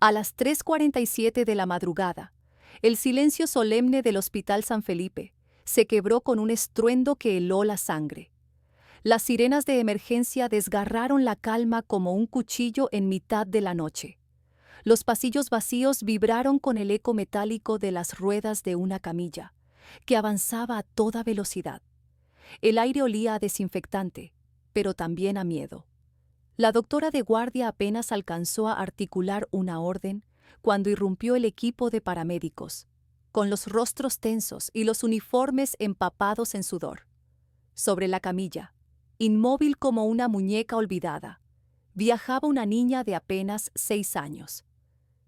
A las 3:47 de la madrugada, el silencio solemne del Hospital San Felipe se quebró con un estruendo que heló la sangre. Las sirenas de emergencia desgarraron la calma como un cuchillo en mitad de la noche. Los pasillos vacíos vibraron con el eco metálico de las ruedas de una camilla, que avanzaba a toda velocidad. El aire olía a desinfectante, pero también a miedo. La doctora de guardia apenas alcanzó a articular una orden cuando irrumpió el equipo de paramédicos, con los rostros tensos y los uniformes empapados en sudor. Sobre la camilla, inmóvil como una muñeca olvidada, viajaba una niña de apenas 6 años.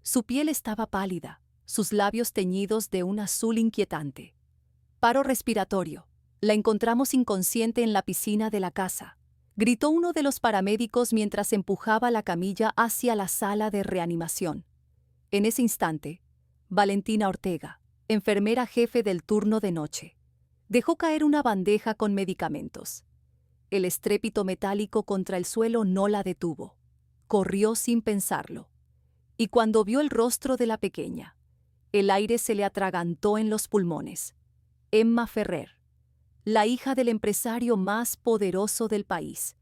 Su piel estaba pálida, sus labios teñidos de un azul inquietante. Paro respiratorio. La encontramos inconsciente en la piscina de la casa, gritó uno de los paramédicos mientras empujaba la camilla hacia la sala de reanimación. En ese instante, Valentina Ortega, enfermera jefe del turno de noche, dejó caer una bandeja con medicamentos. El estrépito metálico contra el suelo no la detuvo. Corrió sin pensarlo. Y cuando vio el rostro de la pequeña, el aire se le atragantó en los pulmones. Emma Ferrer, la hija del empresario más poderoso del país,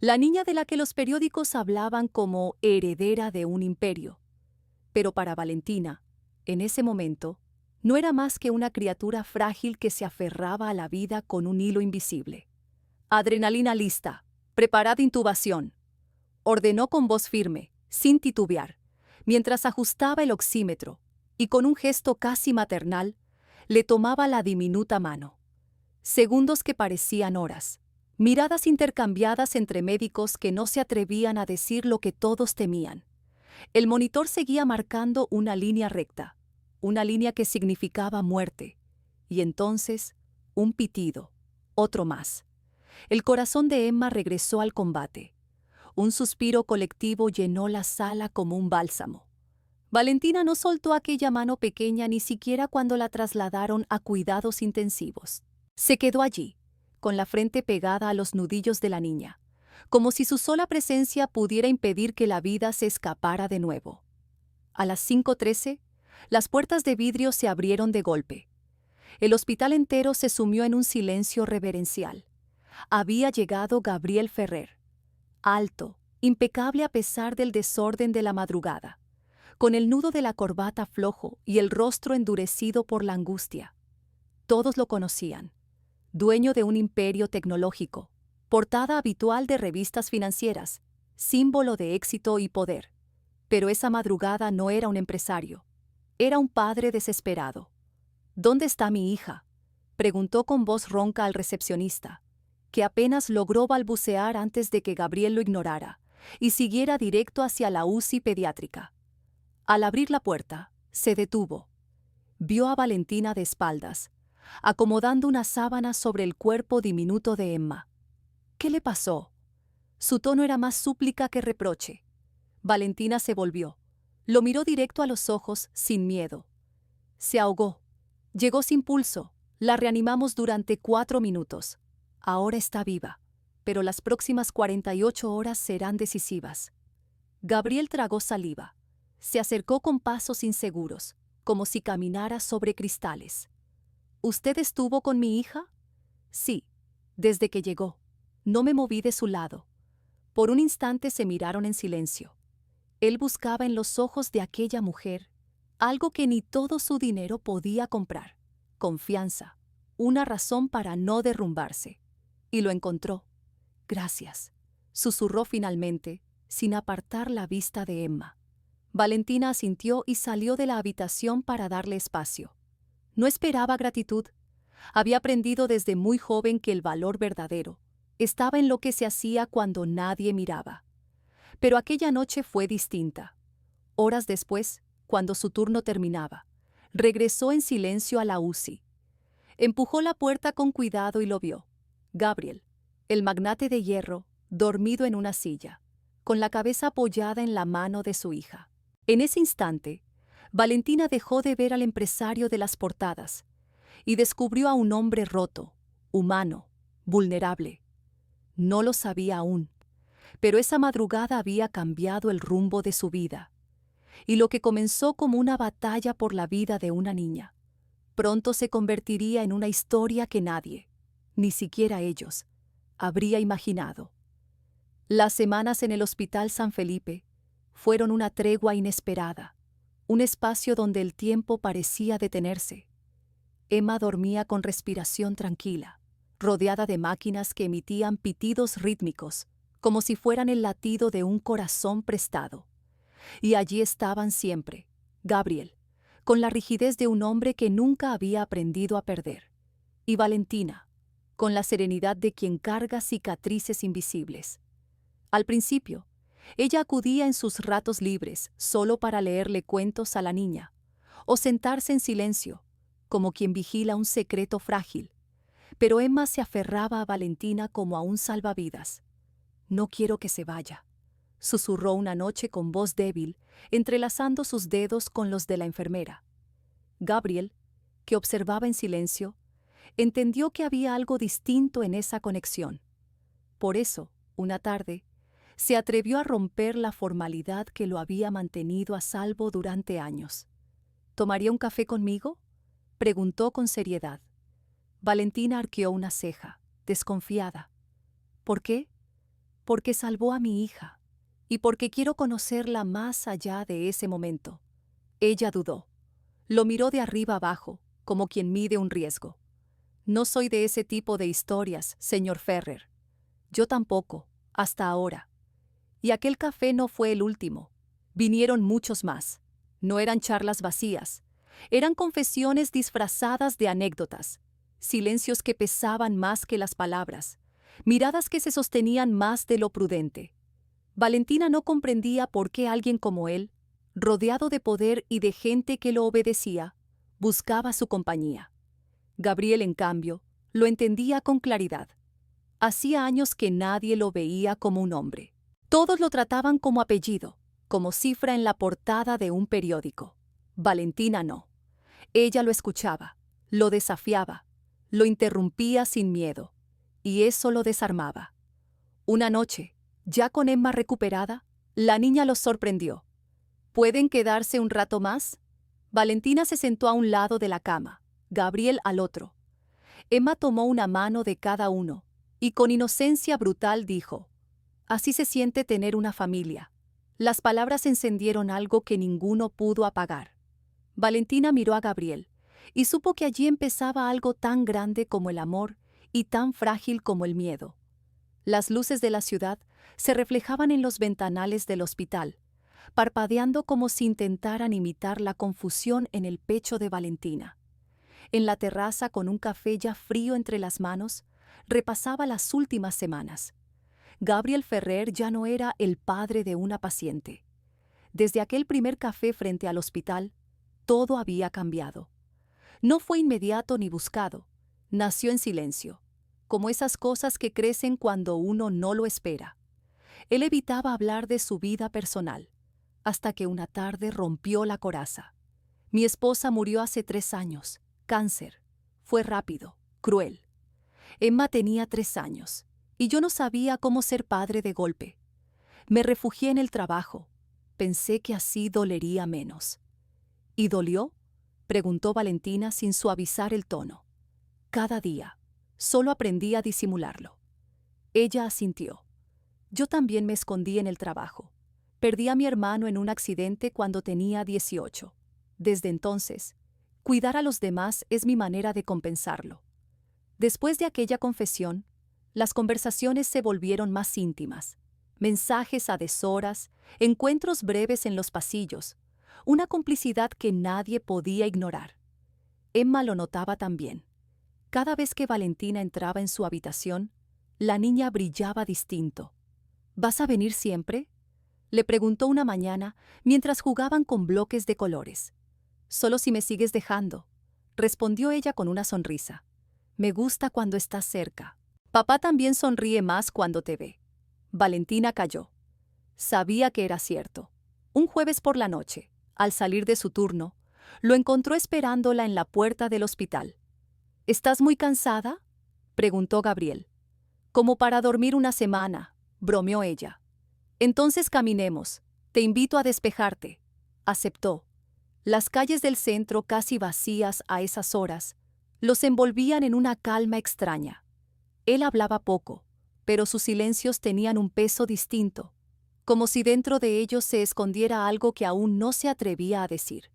la niña de la que los periódicos hablaban como heredera de un imperio. Pero para Valentina, en ese momento, no era más que una criatura frágil que se aferraba a la vida con un hilo invisible. Adrenalina lista, preparad intubación, ordenó con voz firme, sin titubear, mientras ajustaba el oxímetro y con un gesto casi maternal le tomaba la diminuta mano. Segundos que parecían horas, miradas intercambiadas entre médicos que no se atrevían a decir lo que todos temían. El monitor seguía marcando una línea recta, una línea que significaba muerte, y entonces un pitido, otro más. El corazón de Emma regresó al combate. Un suspiro colectivo llenó la sala como un bálsamo. Valentina no soltó aquella mano pequeña ni siquiera cuando la trasladaron a cuidados intensivos. Se quedó allí, con la frente pegada a los nudillos de la niña, como si su sola presencia pudiera impedir que la vida se escapara de nuevo. A las 5:13, las puertas de vidrio se abrieron de golpe. El hospital entero se sumió en un silencio reverencial. Había llegado Gabriel Ferrer, alto, impecable a pesar del desorden de la madrugada, con el nudo de la corbata flojo y el rostro endurecido por la angustia. Todos lo conocían. Dueño de un imperio tecnológico, portada habitual de revistas financieras, símbolo de éxito y poder. Pero esa madrugada no era un empresario, era un padre desesperado. ¿Dónde está mi hija?, preguntó con voz ronca al recepcionista, que apenas logró balbucear antes de que Gabriel lo ignorara y siguiera directo hacia la UCI pediátrica. Al abrir la puerta, se detuvo. Vio a Valentina de espaldas, acomodando una sábana sobre el cuerpo diminuto de Emma. ¿Qué le pasó? Su tono era más súplica que reproche. Valentina se volvió. Lo miró directo a los ojos, sin miedo. Se ahogó. Llegó sin pulso. La reanimamos durante 4 minutos. Ahora está viva, pero las próximas 48 horas serán decisivas. Gabriel tragó saliva. Se acercó con pasos inseguros, como si caminara sobre cristales. ¿Usted estuvo con mi hija? Sí, desde que llegó. No me moví de su lado. Por un instante se miraron en silencio. Él buscaba en los ojos de aquella mujer algo que ni todo su dinero podía comprar: confianza, una razón para no derrumbarse. Y lo encontró. Gracias, susurró finalmente, sin apartar la vista de Emma. Valentina asintió y salió de la habitación para darle espacio. No esperaba gratitud. Había aprendido desde muy joven que el valor verdadero estaba en lo que se hacía cuando nadie miraba. Pero aquella noche fue distinta. Horas después, cuando su turno terminaba, regresó en silencio a la UCI. Empujó la puerta con cuidado y lo vio. Gabriel, el magnate de hierro, dormido en una silla, con la cabeza apoyada en la mano de su hija. En ese instante, Valentina dejó de ver al empresario de las portadas y descubrió a un hombre roto, humano, vulnerable. No lo sabía aún, pero esa madrugada había cambiado el rumbo de su vida. y lo que comenzó como una batalla por la vida de una niña, pronto se convertiría en una historia que nadie, ni siquiera ellos, habría imaginado. Las semanas en el Hospital San Felipe fueron una tregua inesperada, un espacio donde el tiempo parecía detenerse. Emma dormía con respiración tranquila, rodeada de máquinas que emitían pitidos rítmicos, como si fueran el latido de un corazón prestado. Y allí estaban siempre, Gabriel, con la rigidez de un hombre que nunca había aprendido a perder, y Valentina, con la serenidad de quien carga cicatrices invisibles. Al principio, ella acudía en sus ratos libres solo para leerle cuentos a la niña, o sentarse en silencio, como quien vigila un secreto frágil. Pero Emma se aferraba a Valentina como a un salvavidas. «No quiero que se vaya», susurró una noche con voz débil, entrelazando sus dedos con los de la enfermera. Gabriel, que observaba en silencio, entendió que había algo distinto en esa conexión. Por eso, una tarde, se atrevió a romper la formalidad que lo había mantenido a salvo durante años. «¿Tomaría un café conmigo?», preguntó con seriedad. Valentina arqueó una ceja, desconfiada. «¿Por qué?». «Porque salvó a mi hija, y porque quiero conocerla más allá de ese momento». Ella dudó. Lo miró de arriba abajo, como quien mide un riesgo. «No soy de ese tipo de historias, señor Ferrer». «Yo tampoco, hasta ahora». Y aquel café no fue el último. Vinieron muchos más. No eran charlas vacías. Eran confesiones disfrazadas de anécdotas, silencios que pesaban más que las palabras, miradas que se sostenían más de lo prudente. Valentina no comprendía por qué alguien como él, rodeado de poder y de gente que lo obedecía, buscaba su compañía. Gabriel, en cambio, lo entendía con claridad. Hacía años que nadie lo veía como un hombre. Todos lo trataban como apellido, como cifra en la portada de un periódico. Valentina no. Ella lo escuchaba, lo desafiaba, lo interrumpía sin miedo, y eso lo desarmaba. Una noche, ya con Emma recuperada, la niña los sorprendió. «¿Pueden quedarse un rato más?». Valentina se sentó a un lado de la cama, Gabriel al otro. Emma tomó una mano de cada uno, y con inocencia brutal dijo: «Así se siente tener una familia». Las palabras encendieron algo que ninguno pudo apagar. Valentina miró a Gabriel y supo que allí empezaba algo tan grande como el amor y tan frágil como el miedo. Las luces de la ciudad se reflejaban en los ventanales del hospital, parpadeando como si intentaran imitar la confusión en el pecho de Valentina. En la terraza, con un café ya frío entre las manos, repasaba las últimas semanas. Gabriel Ferrer ya no era el padre de una paciente. Desde aquel primer café frente al hospital, todo había cambiado. No fue inmediato ni buscado. Nació en silencio, como esas cosas que crecen cuando uno no lo espera. Él evitaba hablar de su vida personal, hasta que una tarde rompió la coraza. «Mi esposa murió hace 3 años. Cáncer. Fue rápido, cruel. Emma tenía 3 años, y yo no sabía cómo ser padre de golpe. Me refugié en el trabajo. Pensé que así dolería menos». «¿Y dolió?», preguntó Valentina sin suavizar el tono. «Cada día. Solo aprendí a disimularlo». Ella asintió. «Yo también me escondí en el trabajo. Perdí a mi hermano en un accidente cuando tenía 18. Desde entonces, cuidar a los demás es mi manera de compensarlo». Después de aquella confesión, las conversaciones se volvieron más íntimas. Mensajes a deshoras, encuentros breves en los pasillos, una complicidad que nadie podía ignorar. Emma lo notaba también. Cada vez que Valentina entraba en su habitación, la niña brillaba distinto. «¿Vas a venir siempre?», le preguntó una mañana mientras jugaban con bloques de colores. «Solo si me sigues dejando», respondió ella con una sonrisa. «Me gusta cuando estás cerca. Papá también sonríe más cuando te ve». Valentina calló. Sabía que era cierto. Un jueves por la noche, al salir de su turno, lo encontró esperándola en la puerta del hospital. «¿Estás muy cansada?», preguntó Gabriel. «Como para dormir una semana», bromeó ella. «Entonces caminemos. Te invito a despejarte». Aceptó. Las calles del centro, casi vacías a esas horas, los envolvían en una calma extraña. Él hablaba poco, pero sus silencios tenían un peso distinto, como si dentro de ellos se escondiera algo que aún no se atrevía a decir.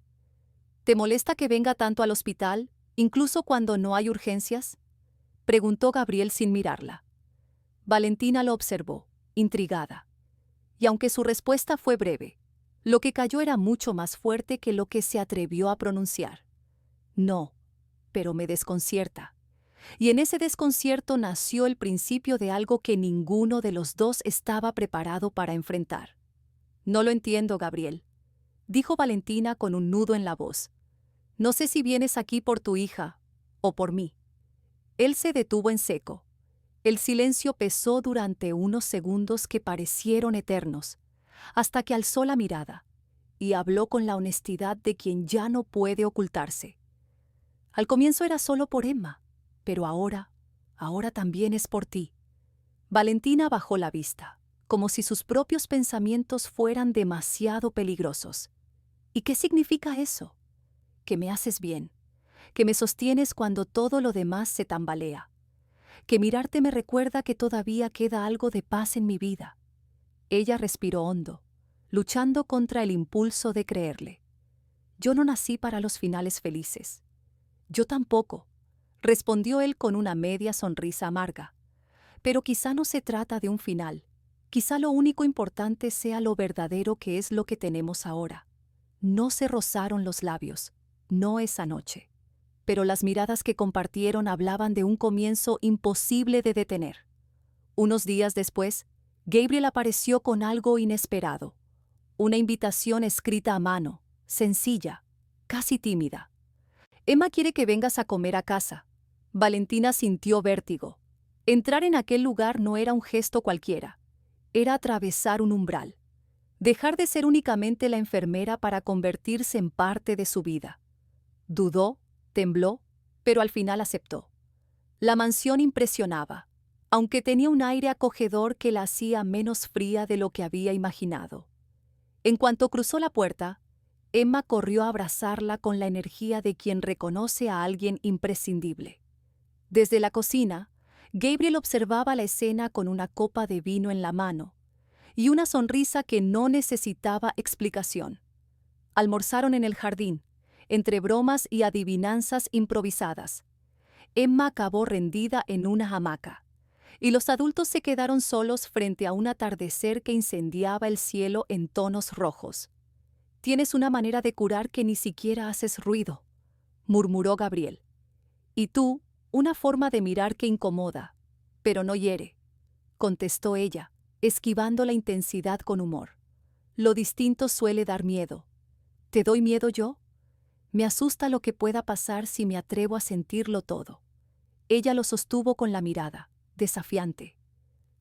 ¿Te molesta que venga tanto al hospital, incluso cuando no hay urgencias?, preguntó Gabriel sin mirarla. Valentina lo observó, intrigada. Y aunque su respuesta fue breve, lo que cayó era mucho más fuerte que lo que se atrevió a pronunciar. No, pero me desconcierta. Y en ese desconcierto nació el principio de algo que ninguno de los dos estaba preparado para enfrentar. No lo entiendo, Gabriel, dijo Valentina con un nudo en la voz. No sé si vienes aquí por tu hija o por mí. Él se detuvo en seco. El silencio pesó durante unos segundos que parecieron eternos, hasta que alzó la mirada y habló con la honestidad de quien ya no puede ocultarse. Al comienzo era solo por Emma, pero ahora también es por ti. Valentina bajó la vista, como si sus propios pensamientos fueran demasiado peligrosos. ¿Y qué significa eso? Que me haces bien, que me sostienes cuando todo lo demás se tambalea, que mirarte me recuerda que todavía queda algo de paz en mi vida. Ella respiró hondo, luchando contra el impulso de creerle. Yo no nací para los finales felices. Yo tampoco, respondió él con una media sonrisa amarga. Pero quizá no se trata de un final. Quizá lo único importante sea lo verdadero que es lo que tenemos ahora. No se rozaron los labios, no esa noche. Pero las miradas que compartieron hablaban de un comienzo imposible de detener. Unos días después, Gabriel apareció con algo inesperado. Una invitación escrita a mano, sencilla, casi tímida. Emma quiere que vengas a comer a casa. Valentina sintió vértigo. Entrar en aquel lugar no era un gesto cualquiera. Era atravesar un umbral. Dejar de ser únicamente la enfermera para convertirse en parte de su vida. Dudó, tembló, pero al final aceptó. La mansión impresionaba, aunque tenía un aire acogedor que la hacía menos fría de lo que había imaginado. En cuanto cruzó la puerta, Emma corrió a abrazarla con la energía de quien reconoce a alguien imprescindible. Desde la cocina, Gabriel observaba la escena con una copa de vino en la mano y una sonrisa que no necesitaba explicación. Almorzaron en el jardín, entre bromas y adivinanzas improvisadas. Emma acabó rendida en una hamaca, y los adultos se quedaron solos frente a un atardecer que incendiaba el cielo en tonos rojos. «Tienes una manera de curar que ni siquiera haces ruido», murmuró Gabriel. «Y tú, una forma de mirar que incomoda, pero no hiere», contestó ella, esquivando la intensidad con humor. «Lo distinto suele dar miedo. ¿Te doy miedo yo? Me asusta lo que pueda pasar si me atrevo a sentirlo todo». Ella lo sostuvo con la mirada, desafiante.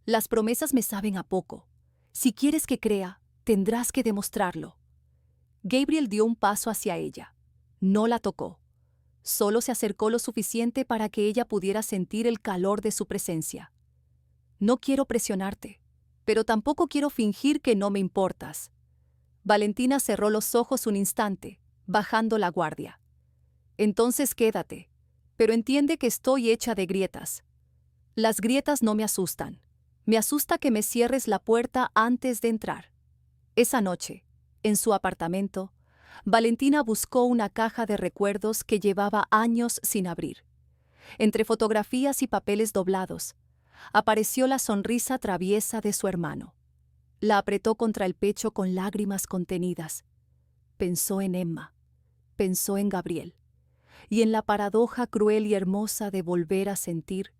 «Las promesas me saben a poco. Si quieres que crea, tendrás que demostrarlo». Gabriel dio un paso hacia ella. No la tocó. Solo se acercó lo suficiente para que ella pudiera sentir el calor de su presencia. «No quiero presionarte, pero tampoco quiero fingir que no me importas». Valentina cerró los ojos un instante, bajando la guardia. «Entonces quédate, pero entiende que estoy hecha de grietas». «Las grietas no me asustan. Me asusta que me cierres la puerta antes de entrar». Esa noche, en su apartamento, Valentina buscó una caja de recuerdos que llevaba años sin abrir. Entre fotografías y papeles doblados, apareció la sonrisa traviesa de su hermano. La apretó contra el pecho con lágrimas contenidas. Pensó en Emma, pensó en Gabriel, y en la paradoja cruel y hermosa de volver a sentir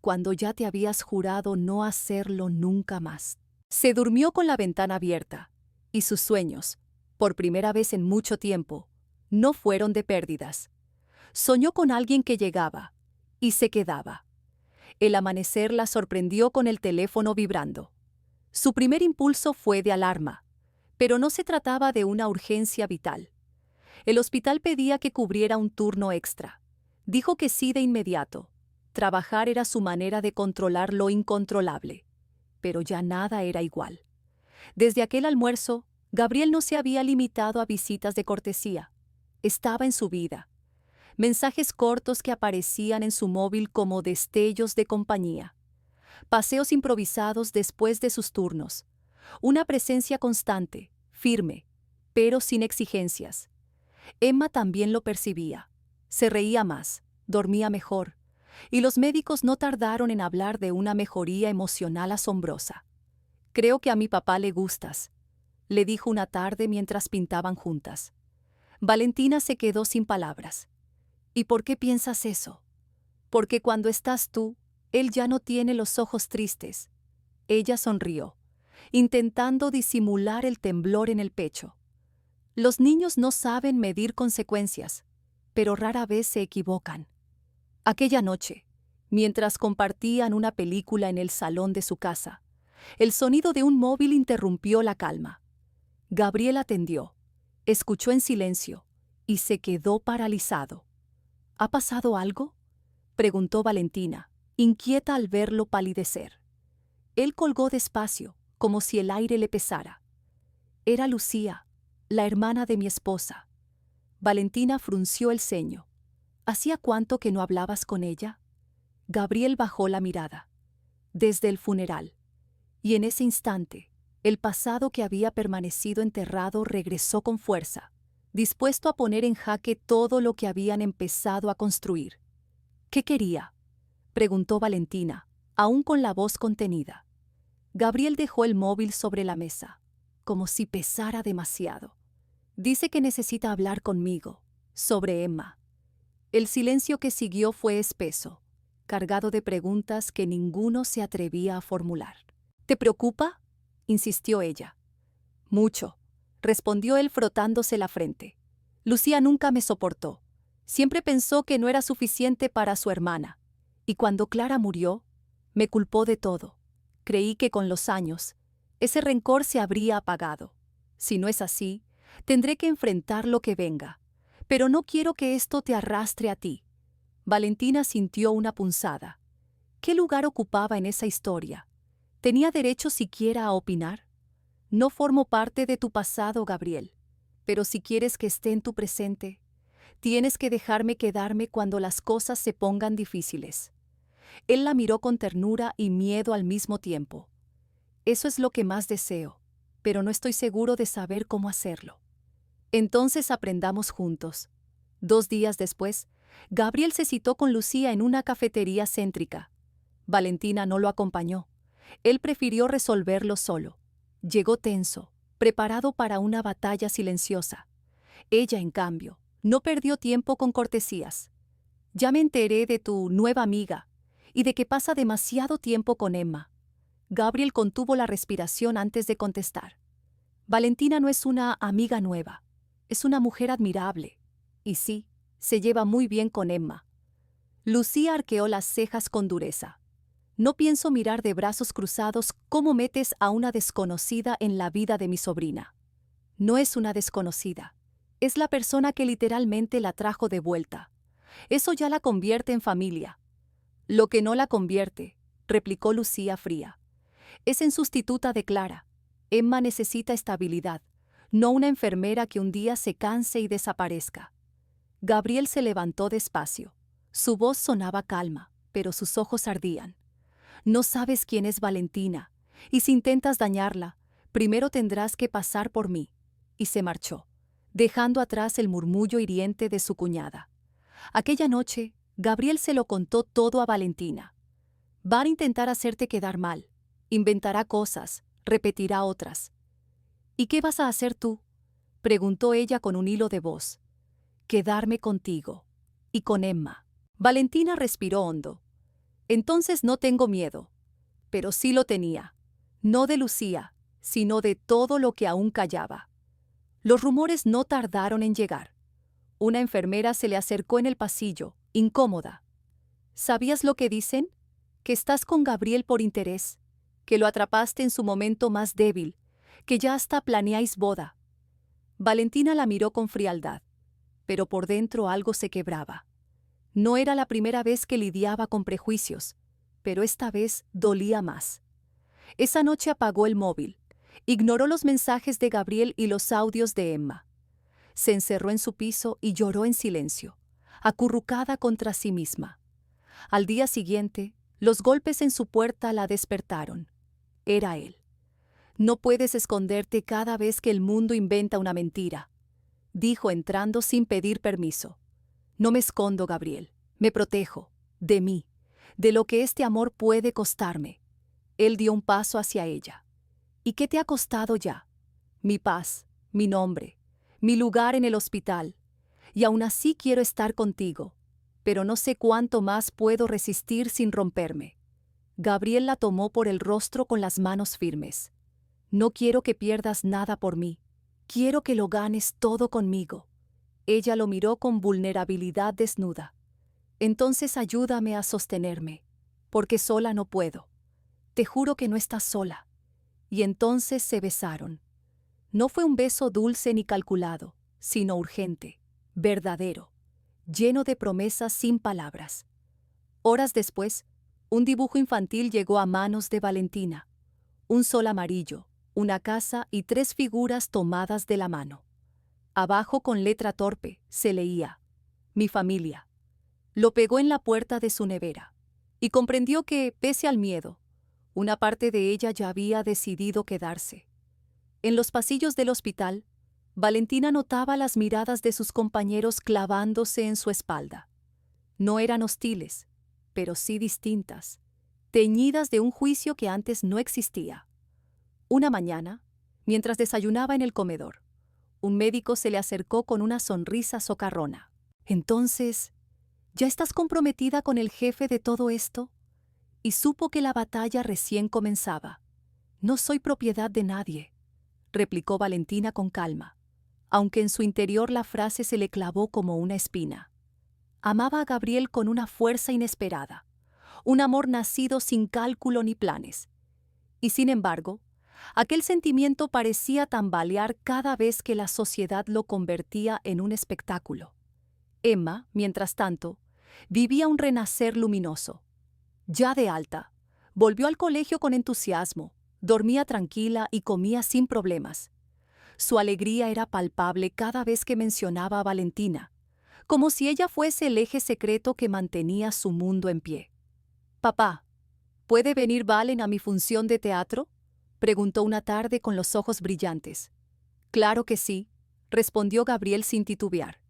cuando ya te habías jurado no hacerlo nunca más. Se durmió con la ventana abierta, y sus sueños, por primera vez en mucho tiempo, no fueron de pérdidas. Soñó con alguien que llegaba y se quedaba. El amanecer la sorprendió con el teléfono vibrando. Su primer impulso fue de alarma, pero no se trataba de una urgencia vital. El hospital pedía que cubriera un turno extra. Dijo que sí de inmediato. Trabajar era su manera de controlar lo incontrolable. Pero ya nada era igual. Desde aquel almuerzo, Gabriel no se había limitado a visitas de cortesía. Estaba en su vida. Mensajes cortos que aparecían en su móvil como destellos de compañía. Paseos improvisados después de sus turnos. Una presencia constante, firme, pero sin exigencias. Emma también lo percibía. Se reía más, dormía mejor, y los médicos no tardaron en hablar de una mejoría emocional asombrosa. «Creo que a mi papá le gustas», le dijo una tarde mientras pintaban juntas. Valentina se quedó sin palabras. «¿Y por qué piensas eso?» «Porque cuando estás tú, él ya no tiene los ojos tristes». Ella sonrió, intentando disimular el temblor en el pecho. Los niños no saben medir consecuencias, pero rara vez se equivocan. Aquella noche, mientras compartían una película en el salón de su casa, el sonido de un móvil interrumpió la calma. Gabriel atendió, escuchó en silencio y se quedó paralizado. ¿Ha pasado algo?, preguntó Valentina, inquieta al verlo palidecer. Él colgó despacio, como si el aire le pesara. Era Lucía, la hermana de mi esposa. Valentina frunció el ceño. ¿Hacía cuánto que no hablabas con ella? Gabriel bajó la mirada. Desde el funeral. Y en ese instante, el pasado que había permanecido enterrado regresó con fuerza, dispuesto a poner en jaque todo lo que habían empezado a construir. ¿Qué quería?, preguntó Valentina, aún con la voz contenida. Gabriel dejó el móvil sobre la mesa, como si pesara demasiado. Dice que necesita hablar conmigo, sobre Emma. El silencio que siguió fue espeso, cargado de preguntas que ninguno se atrevía a formular. ¿Te preocupa?, insistió ella. Mucho, respondió él frotándose la frente. Lucía nunca me soportó. Siempre pensó que no era suficiente para su hermana. Y cuando Clara murió, me culpó de todo. Creí que con los años, ese rencor se habría apagado. Si no es así, tendré que enfrentar lo que venga. Pero no quiero que esto te arrastre a ti. Valentina sintió una punzada. ¿Qué lugar ocupaba en esa historia? ¿Tenía derecho siquiera a opinar? No formo parte de tu pasado, Gabriel. Pero si quieres que esté en tu presente, tienes que dejarme quedarme cuando las cosas se pongan difíciles. Él la miró con ternura y miedo al mismo tiempo. Eso es lo que más deseo, pero no estoy seguro de saber cómo hacerlo. Entonces aprendamos juntos. 2 días después, Gabriel se citó con Lucía en una cafetería céntrica. Valentina no lo acompañó. Él prefirió resolverlo solo. Llegó tenso, preparado para una batalla silenciosa. Ella, en cambio, no perdió tiempo con cortesías. Ya me enteré de tu nueva amiga y de que pasa demasiado tiempo con Emma. Gabriel contuvo la respiración antes de contestar. Valentina no es una amiga nueva, es una mujer admirable. Y sí, se lleva muy bien con Emma. Lucía arqueó las cejas con dureza. No pienso mirar de brazos cruzados cómo metes a una desconocida en la vida de mi sobrina. No es una desconocida, es la persona que literalmente la trajo de vuelta. Eso ya la convierte en familia. Lo que no la convierte, replicó Lucía fría, es en sustituta de Clara. Emma necesita estabilidad, no una enfermera que un día se canse y desaparezca. Gabriel se levantó despacio. Su voz sonaba calma, pero sus ojos ardían. No sabes quién es Valentina, y si intentas dañarla, primero tendrás que pasar por mí. Y se marchó, dejando atrás el murmullo hiriente de su cuñada. Aquella noche, Gabriel se lo contó todo a Valentina. Va a intentar hacerte quedar mal. Inventará cosas, repetirá otras. ¿Y qué vas a hacer tú?, preguntó ella con un hilo de voz. Quedarme contigo. Y con Emma. Valentina respiró hondo. Entonces no tengo miedo. Pero sí lo tenía. No de Lucía, sino de todo lo que aún callaba. Los rumores no tardaron en llegar. Una enfermera se le acercó en el pasillo, incómoda. ¿Sabías lo que dicen? Que estás con Gabriel por interés, que lo atrapaste en su momento más débil, que ya hasta planeáis boda. Valentina la miró con frialdad, pero por dentro algo se quebraba. No era la primera vez que lidiaba con prejuicios, pero esta vez dolía más. Esa noche apagó el móvil, Ignoró los mensajes de Gabriel y los audios de Emma. Se encerró en su piso y lloró en silencio, acurrucada contra sí misma. Al día siguiente, los golpes en su puerta la despertaron. Era él. No puedes esconderte cada vez que el mundo inventa una mentira, dijo entrando sin pedir permiso. No me escondo, Gabriel. Me protejo. De mí. De lo que este amor puede costarme. Él dio un paso hacia ella. ¿Y qué te ha costado ya? Mi paz, mi nombre, mi lugar en el hospital. Y aún así quiero estar contigo. Pero no sé cuánto más puedo resistir sin romperme. Gabriel la tomó por el rostro con las manos firmes. No quiero que pierdas nada por mí. Quiero que lo ganes todo conmigo. Ella lo miró con vulnerabilidad desnuda. Entonces ayúdame a sostenerme, porque sola no puedo. Te juro que no estás sola. Y entonces se besaron. No fue un beso dulce ni calculado, sino urgente, verdadero, lleno de promesas sin palabras. Horas después, un dibujo infantil llegó a manos de Valentina. Un sol amarillo, una casa y 3 figuras tomadas de la mano. Abajo, con letra torpe, se leía: Mi familia. Lo pegó en la puerta de su nevera y comprendió que, pese al miedo, una parte de ella ya había decidido quedarse. En los pasillos del hospital, Valentina notaba las miradas de sus compañeros clavándose en su espalda. No eran hostiles, pero sí distintas, teñidas de un juicio que antes no existía. Una mañana, mientras desayunaba en el comedor, un médico se le acercó con una sonrisa socarrona. Entonces, ¿ya estás comprometida con el jefe de todo esto? Y supo que la batalla recién comenzaba. No soy propiedad de nadie, replicó Valentina con calma, aunque en su interior la frase se le clavó como una espina. Amaba a Gabriel con una fuerza inesperada, un amor nacido sin cálculo ni planes. Y sin embargo, aquel sentimiento parecía tambalear cada vez que la sociedad lo convertía en un espectáculo. Emma, mientras tanto, vivía un renacer luminoso. Ya de alta, volvió al colegio con entusiasmo, dormía tranquila y comía sin problemas. Su alegría era palpable cada vez que mencionaba a Valentina, como si ella fuese el eje secreto que mantenía su mundo en pie. «Papá, ¿puede venir Valen a mi función de teatro?», preguntó una tarde con los ojos brillantes. «Claro que sí», respondió Gabriel sin titubear.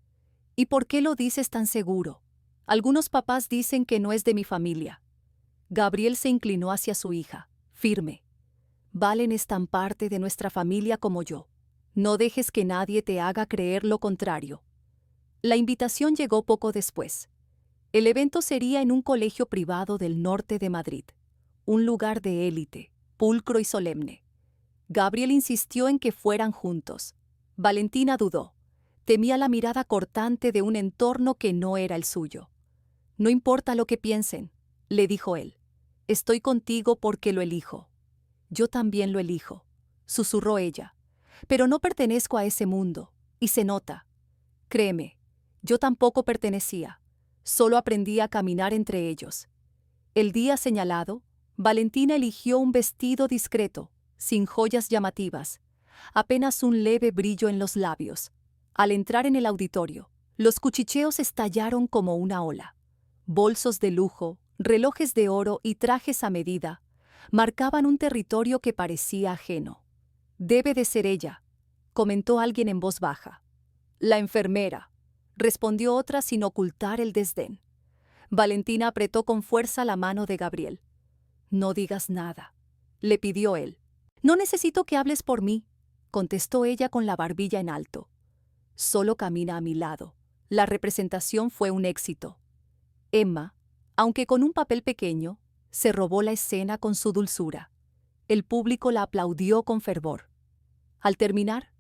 «¿Y por qué lo dices tan seguro? Algunos papás dicen que no es de mi familia». Gabriel se inclinó hacia su hija, firme. «Valen es tan parte de nuestra familia como yo. No dejes que nadie te haga creer lo contrario». La invitación llegó poco después. El evento sería en un colegio privado del norte de Madrid, un lugar de élite, pulcro y solemne. Gabriel insistió en que fueran juntos. Valentina dudó. Temía la mirada cortante de un entorno que no era el suyo. «No importa lo que piensen», le dijo él. «Estoy contigo porque lo elijo». «Yo también lo elijo», susurró ella. «Pero no pertenezco a ese mundo, y se nota. Créeme, yo tampoco pertenecía. Solo aprendí a caminar entre ellos». El día señalado, Valentina eligió un vestido discreto, sin joyas llamativas, apenas un leve brillo en los labios. Al entrar en el auditorio, los cuchicheos estallaron como una ola. Bolsos de lujo, relojes de oro y trajes a medida marcaban un territorio que parecía ajeno. «Debe de ser ella», comentó alguien en voz baja. «La enfermera», respondió otra sin ocultar el desdén. Valentina apretó con fuerza la mano de Gabriel. «No digas nada», le pidió él. «No necesito que hables por mí», contestó ella con la barbilla en alto. «Solo camina a mi lado». La representación fue un éxito. Emma, aunque con un papel pequeño, se robó la escena con su dulzura. El público la aplaudió con fervor. Al terminar,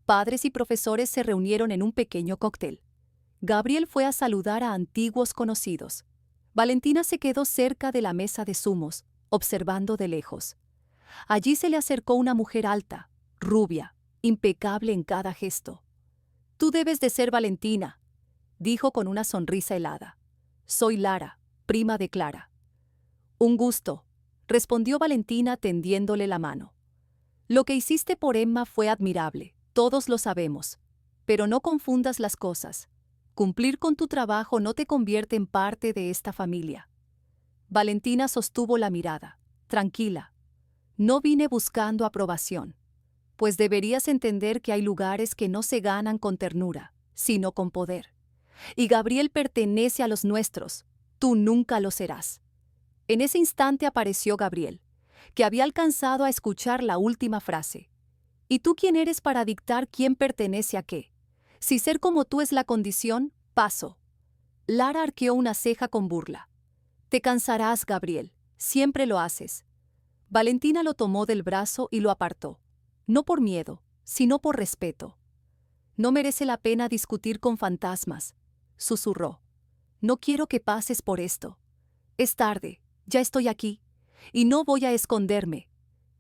padres y profesores se reunieron en un pequeño cóctel. Gabriel fue a saludar a antiguos conocidos. Valentina se quedó cerca de la mesa de zumos, observando de lejos. Allí se le acercó una mujer alta, rubia, impecable en cada gesto. «Tú debes de ser Valentina», dijo con una sonrisa helada. «Soy Lara, prima de Clara». «Un gusto», respondió Valentina tendiéndole la mano. Lo que hiciste por Emma fue admirable, todos lo sabemos. Pero no confundas las cosas. Cumplir con tu trabajo no te convierte en parte de esta familia. Valentina sostuvo la mirada. Tranquila. No vine buscando aprobación. Pues deberías entender que hay lugares que no se ganan con ternura, sino con poder. Y Gabriel pertenece a los nuestros. Tú nunca lo serás. En ese instante apareció Gabriel, que había alcanzado a escuchar la última frase. ¿Y tú quién eres para dictar quién pertenece a qué? Si ser como tú es la condición, paso. Lara arqueó una ceja con burla. Te cansarás, Gabriel. Siempre lo haces. Valentina lo tomó del brazo y lo apartó. No por miedo, sino por respeto. No merece la pena discutir con fantasmas, susurró. No quiero que pases por esto. Es tarde, ya estoy aquí, y no voy a esconderme.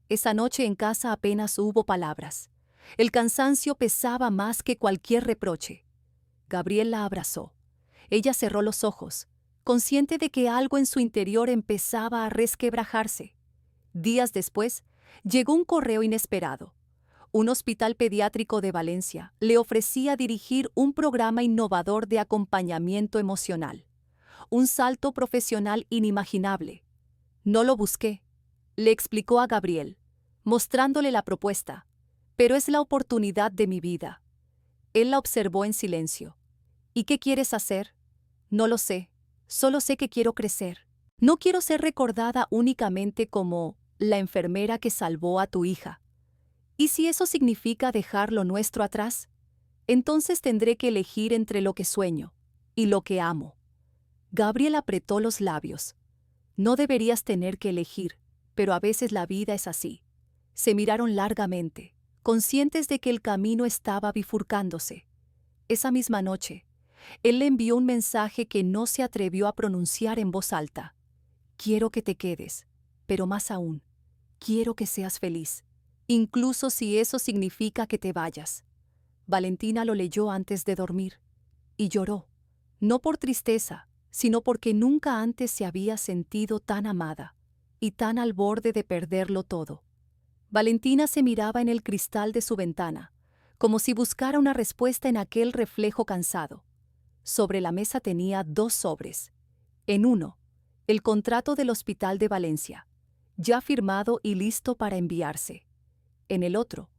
Esa noche en casa apenas hubo palabras. El cansancio pesaba más que cualquier reproche. Gabriel la abrazó. Ella cerró los ojos, consciente de que algo en su interior empezaba a resquebrajarse. Días después, llegó un correo inesperado. Un hospital pediátrico de Valencia le ofrecía dirigir un programa innovador de acompañamiento emocional. Un salto profesional inimaginable. No lo busqué, le explicó a Gabriel, mostrándole la propuesta, pero es la oportunidad de mi vida. Él la observó en silencio. ¿Y qué quieres hacer? No lo sé, solo sé que quiero crecer. No quiero ser recordada únicamente como la enfermera que salvó a tu hija. ¿Y si eso significa dejar lo nuestro atrás? Entonces tendré que elegir entre lo que sueño y lo que amo. Gabriel apretó los labios. No deberías tener que elegir, pero a veces la vida es así. Se miraron largamente, conscientes de que el camino estaba bifurcándose. Esa misma noche, él le envió un mensaje que no se atrevió a pronunciar en voz alta. Quiero que te quedes, pero más aún, quiero que seas feliz, incluso si eso significa que te vayas. Valentina lo leyó antes de dormir, y lloró, no por tristeza, sino porque nunca antes se había sentido tan amada, y tan al borde de perderlo todo. Valentina se miraba en el cristal de su ventana, como si buscara una respuesta en aquel reflejo cansado. Sobre la mesa tenía 2 sobres. En uno, el contrato del Hospital de Valencia, ya firmado y listo para enviarse. En el otro,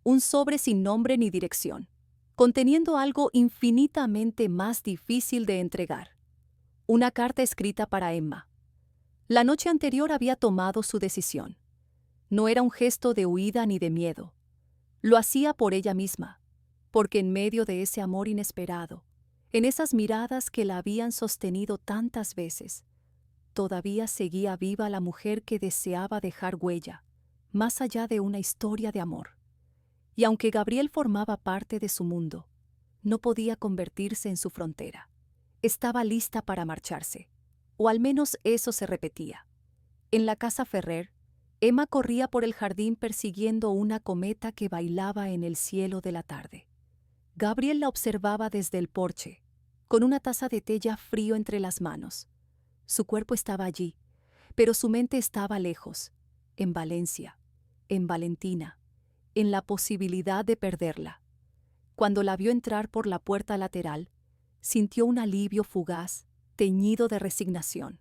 un sobre sin nombre ni dirección, conteniendo algo infinitamente más difícil de entregar. Una carta escrita para Emma. La noche anterior había tomado su decisión. No era un gesto de huida ni de miedo. Lo hacía por ella misma, porque en medio de ese amor inesperado, en esas miradas que la habían sostenido tantas veces, todavía seguía viva la mujer que deseaba dejar huella, más allá de una historia de amor. Y aunque Gabriel formaba parte de su mundo, no podía convertirse en su frontera. Estaba lista para marcharse, o al menos eso se repetía. En la casa Ferrer, Emma corría por el jardín persiguiendo una cometa que bailaba en el cielo de la tarde. Gabriel la observaba desde el porche, con una taza de té ya frío entre las manos. Su cuerpo estaba allí, pero su mente estaba lejos, en Valencia, en Valentina, en la posibilidad de perderla. Cuando la vio entrar por la puerta lateral, sintió un alivio fugaz, teñido de resignación.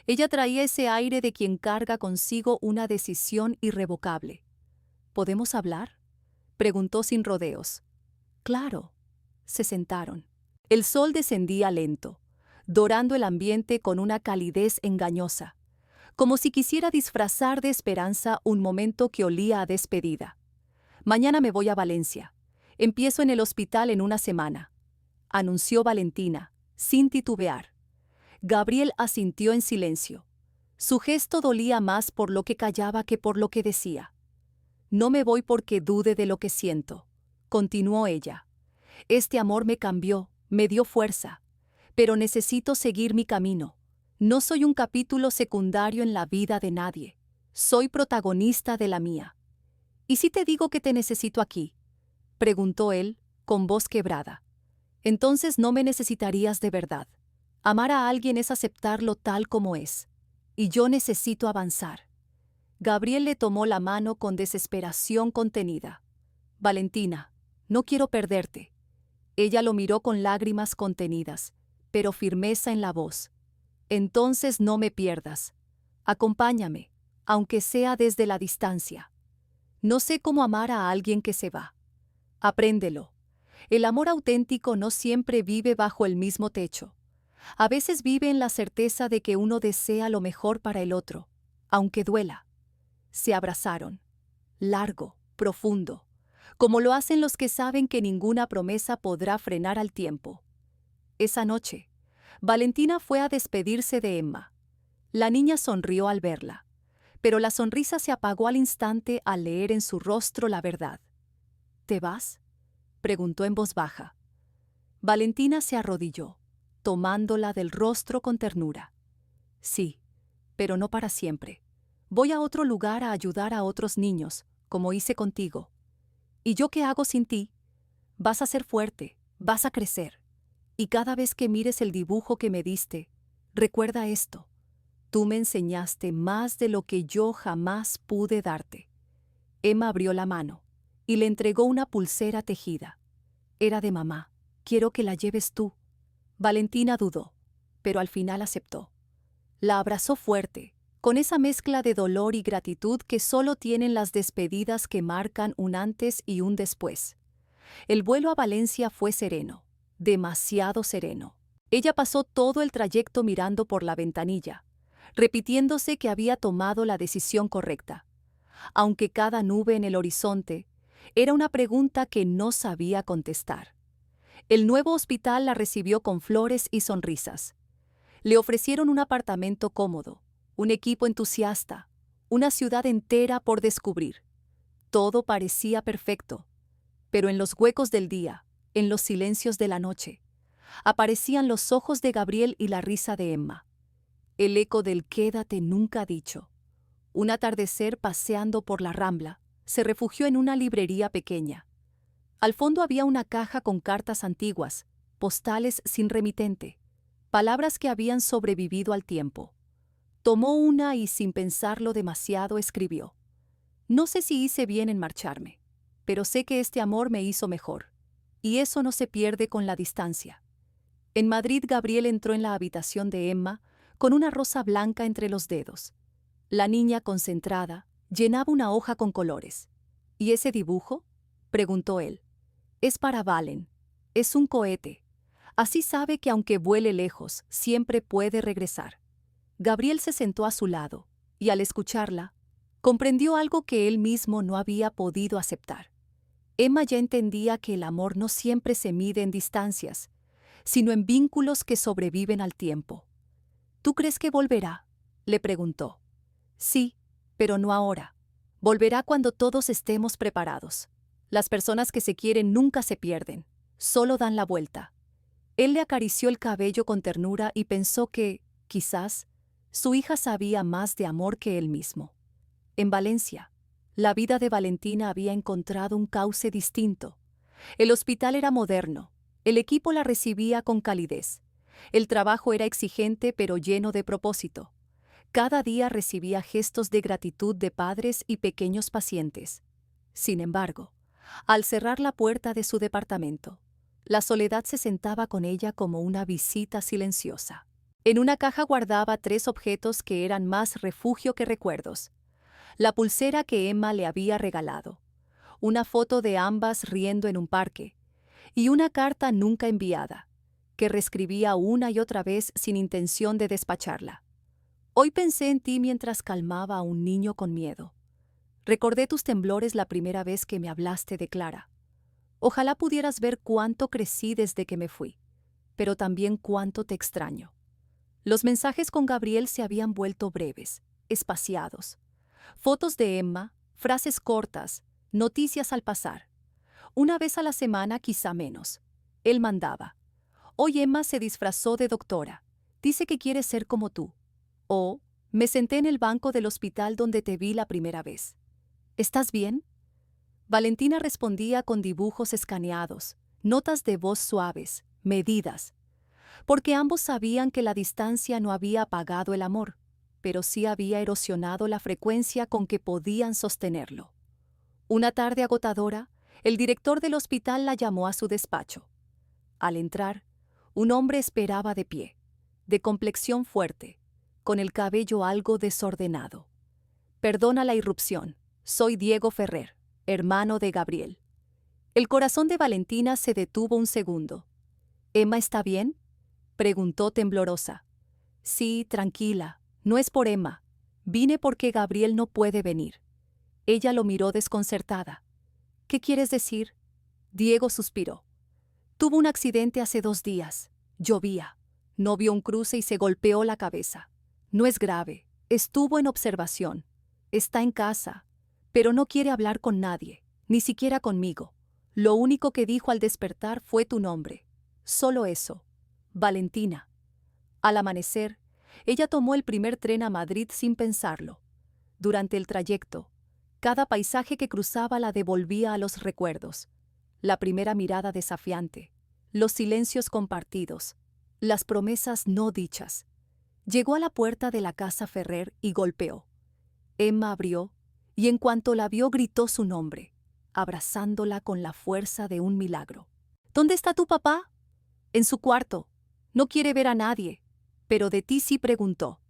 Ella traía ese aire de quien carga consigo una decisión irrevocable. ¿Podemos hablar?, preguntó sin rodeos. Claro. Se sentaron. El sol descendía lento, dorando el ambiente con una calidez engañosa, como si quisiera disfrazar de esperanza un momento que olía a despedida. Mañana me voy a Valencia. Empiezo en el hospital en una semana, anunció Valentina, sin titubear. Gabriel asintió en silencio. Su gesto dolía más por lo que callaba que por lo que decía. No me voy porque dude de lo que siento, continuó ella. Este amor me cambió, me dio fuerza, pero necesito seguir mi camino. No soy un capítulo secundario en la vida de nadie. Soy protagonista de la mía. ¿Y si te digo que te necesito aquí?, preguntó él, con voz quebrada. Entonces no me necesitarías de verdad. Amar a alguien es aceptarlo tal como es. Y yo necesito avanzar. Gabriel le tomó la mano con desesperación contenida. Valentina, no quiero perderte. Ella lo miró con lágrimas contenidas, pero firmeza en la voz. Entonces no me pierdas. Acompáñame, aunque sea desde la distancia. No sé cómo amar a alguien que se va. Apréndelo. El amor auténtico no siempre vive bajo el mismo techo. A veces vive en la certeza de que uno desea lo mejor para el otro, aunque duela. Se abrazaron. Largo, profundo, como lo hacen los que saben que ninguna promesa podrá frenar al tiempo. Esa noche, Valentina fue a despedirse de Emma. La niña sonrió al verla, pero la sonrisa se apagó al instante al leer en su rostro la verdad. ¿Te vas?, preguntó en voz baja. Valentina se arrodilló, tomándola del rostro con ternura. Sí, pero no para siempre. Voy a otro lugar a ayudar a otros niños, como hice contigo. ¿Y yo qué hago sin ti? Vas a ser fuerte, vas a crecer. Y cada vez que mires el dibujo que me diste, recuerda esto. Tú me enseñaste más de lo que yo jamás pude darte. Emma abrió la mano y le entregó una pulsera tejida. Era de mamá. Quiero que la lleves tú. Valentina dudó, pero al final aceptó. La abrazó fuerte, con esa mezcla de dolor y gratitud que solo tienen las despedidas que marcan un antes y un después. El vuelo a Valencia fue sereno, demasiado sereno. Ella pasó todo el trayecto mirando por la ventanilla, repitiéndose que había tomado la decisión correcta. Aunque cada nube en el horizonte era una pregunta que no sabía contestar. El nuevo hospital la recibió con flores y sonrisas. Le ofrecieron un apartamento cómodo, un equipo entusiasta, una ciudad entera por descubrir. Todo parecía perfecto, pero en los huecos del día, en los silencios de la noche, aparecían los ojos de Gabriel y la risa de Emma. El eco del quédate nunca dicho. Un atardecer paseando por la Rambla, se refugió en una librería pequeña. Al fondo había una caja con cartas antiguas, postales sin remitente, palabras que habían sobrevivido al tiempo. Tomó una y, sin pensarlo demasiado, escribió: No sé si hice bien en marcharme, pero sé que este amor me hizo mejor, y eso no se pierde con la distancia. En Madrid, Gabriel entró en la habitación de Emma con una rosa blanca entre los dedos. La niña, concentrada, llenaba una hoja con colores. ¿Y ese dibujo?, preguntó él. Es para Valen. Es un cohete. Así sabe que aunque vuele lejos, siempre puede regresar. Gabriel se sentó a su lado, y al escucharla, comprendió algo que él mismo no había podido aceptar. Emma ya entendía que el amor no siempre se mide en distancias, sino en vínculos que sobreviven al tiempo. ¿Tú crees que volverá?, le preguntó. Sí, pero no ahora. Volverá cuando todos estemos preparados. Las personas que se quieren nunca se pierden, solo dan la vuelta. Él le acarició el cabello con ternura y pensó que, quizás, su hija sabía más de amor que él mismo. En Valencia, la vida de Valentina había encontrado un cauce distinto. El hospital era moderno, el equipo la recibía con calidez. El trabajo era exigente pero lleno de propósito. Cada día recibía gestos de gratitud de padres y pequeños pacientes. Sin embargo, al cerrar la puerta de su departamento, la soledad se sentaba con ella como una visita silenciosa. En una caja guardaba 3 objetos que eran más refugio que recuerdos. La pulsera que Emma le había regalado, una foto de ambas riendo en un parque, y una carta nunca enviada, que reescribía una y otra vez sin intención de despacharla. Hoy pensé en ti mientras calmaba a un niño con miedo. Recordé tus temblores la primera vez que me hablaste de Clara. Ojalá pudieras ver cuánto crecí desde que me fui, pero también cuánto te extraño. Los mensajes con Gabriel se habían vuelto breves, espaciados. Fotos de Emma, frases cortas, noticias al pasar. Una vez a la semana, quizá menos. Él mandaba: Hoy Emma se disfrazó de doctora. Dice que quiere ser como tú. O, me senté en el banco del hospital donde te vi la primera vez. ¿Estás bien? Valentina respondía con dibujos escaneados, notas de voz suaves, medidas, porque ambos sabían que la distancia no había apagado el amor, pero sí había erosionado la frecuencia con que podían sostenerlo. Una tarde agotadora, el director del hospital la llamó a su despacho. Al entrar, un hombre esperaba de pie, de complexión fuerte, con el cabello algo desordenado. «Perdona la irrupción. Soy Diego Ferrer, hermano de Gabriel». El corazón de Valentina se detuvo un segundo. «¿Emma está bien?», preguntó temblorosa. «Sí, tranquila. No es por Emma. Vine porque Gabriel no puede venir». Ella lo miró desconcertada. «¿Qué quieres decir?». Diego suspiró. «Tuvo un accidente hace 2 días. Llovía. No vio un cruce y se golpeó la cabeza. No es grave. Estuvo en observación. Está en casa. Pero no quiere hablar con nadie, ni siquiera conmigo. Lo único que dijo al despertar fue tu nombre. Solo eso. Valentina». Al amanecer, ella tomó el primer tren a Madrid sin pensarlo. Durante el trayecto, cada paisaje que cruzaba la devolvía a los recuerdos. La primera mirada desafiante, los silencios compartidos, las promesas no dichas. Llegó a la puerta de la casa Ferrer y golpeó. Emma abrió, y en cuanto la vio gritó su nombre, abrazándola con la fuerza de un milagro. «¿Dónde está tu papá?». «En su cuarto. No quiere ver a nadie, pero de ti sí preguntó».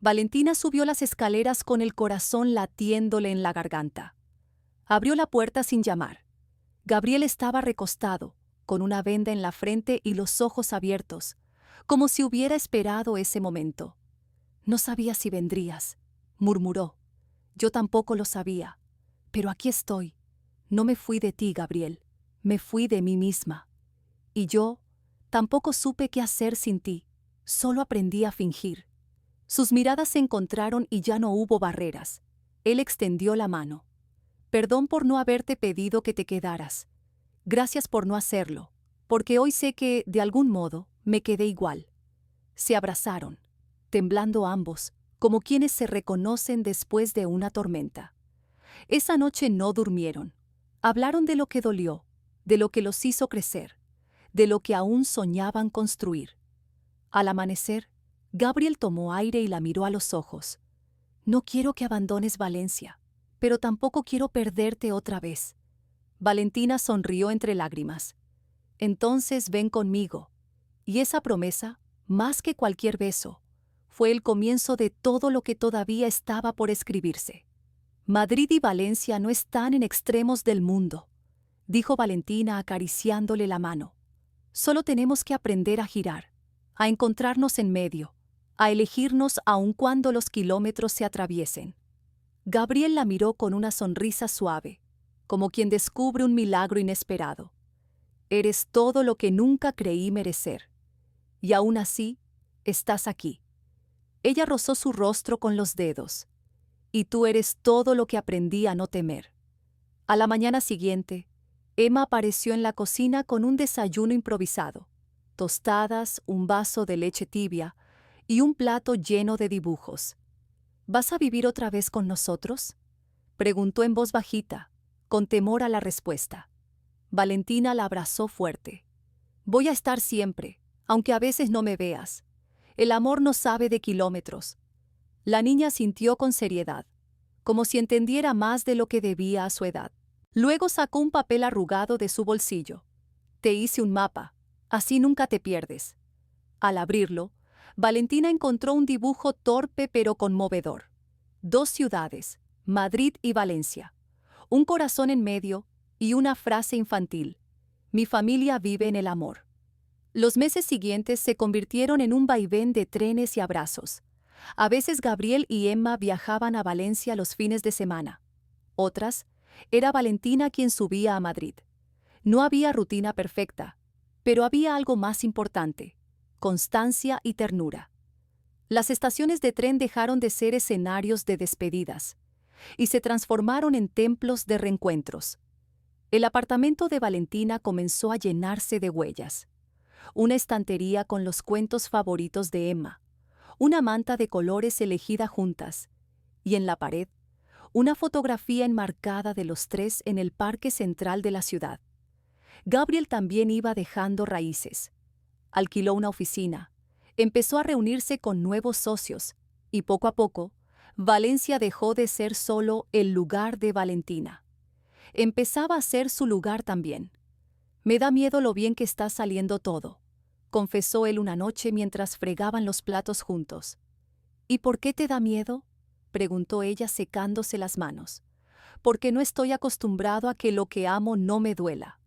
Valentina subió las escaleras con el corazón latiéndole en la garganta. Abrió la puerta sin llamar. Gabriel estaba recostado, con una venda en la frente y los ojos abiertos, como si hubiera esperado ese momento. «No sabía si vendrías», murmuró. «Yo tampoco lo sabía, pero aquí estoy. No me fui de ti, Gabriel, me fui de mí misma. Y yo tampoco supe qué hacer sin ti, solo aprendí a fingir». Sus miradas se encontraron y ya no hubo barreras. Él extendió la mano. «Perdón por no haberte pedido que te quedaras. Gracias por no hacerlo, porque hoy sé que, de algún modo, me quedé igual». Se abrazaron, temblando ambos, como quienes se reconocen después de una tormenta. Esa noche no durmieron. Hablaron de lo que dolió, de lo que los hizo crecer, de lo que aún soñaban construir. Al amanecer, Gabriel tomó aire y la miró a los ojos. «No quiero que abandones Valencia, pero tampoco quiero perderte otra vez». Valentina sonrió entre lágrimas. «Entonces ven conmigo». Y esa promesa, más que cualquier beso, fue el comienzo de todo lo que todavía estaba por escribirse. «Madrid y Valencia no están en extremos del mundo», dijo Valentina acariciándole la mano. «Solo tenemos que aprender a girar, a encontrarnos en medio, a elegirnos aun cuando los kilómetros se atraviesen». Gabriel la miró con una sonrisa suave, como quien descubre un milagro inesperado. «Eres todo lo que nunca creí merecer. Y aún así, estás aquí». Ella rozó su rostro con los dedos. «Y tú eres todo lo que aprendí a no temer». A la mañana siguiente, Emma apareció en la cocina con un desayuno improvisado: tostadas, un vaso de leche tibia y un plato lleno de dibujos. «¿Vas a vivir otra vez con nosotros?», preguntó en voz bajita, con temor a la respuesta. Valentina la abrazó fuerte. «Voy a estar siempre, aunque a veces no me veas. El amor no sabe de kilómetros». La niña sintió con seriedad, como si entendiera más de lo que debía a su edad. Luego sacó un papel arrugado de su bolsillo. «Te hice un mapa, así nunca te pierdes». Al abrirlo, Valentina encontró un dibujo torpe pero conmovedor. 2 ciudades, Madrid y Valencia, un corazón en medio y una frase infantil: «Mi familia vive en el amor». Los meses siguientes se convirtieron en un vaivén de trenes y abrazos. A veces Gabriel y Emma viajaban a Valencia los fines de semana. Otras, era Valentina quien subía a Madrid. No había rutina perfecta, pero había algo más importante: constancia y ternura. Las estaciones de tren dejaron de ser escenarios de despedidas y se transformaron en templos de reencuentros. El apartamento de Valentina comenzó a llenarse de huellas. Una estantería con los cuentos favoritos de Emma, una manta de colores elegida juntas, y en la pared, una fotografía enmarcada de los 3 en el parque central de la ciudad. Gabriel también iba dejando raíces. Alquiló una oficina, empezó a reunirse con nuevos socios, Y poco a poco, Valencia dejó de ser solo el lugar de Valentina. Empezaba a ser su lugar también. «Me da miedo lo bien que está saliendo todo», confesó él una noche mientras fregaban los platos juntos. «¿Y por qué te da miedo?», preguntó ella secándose las manos. «Porque no estoy acostumbrado a que lo que amo no me duela».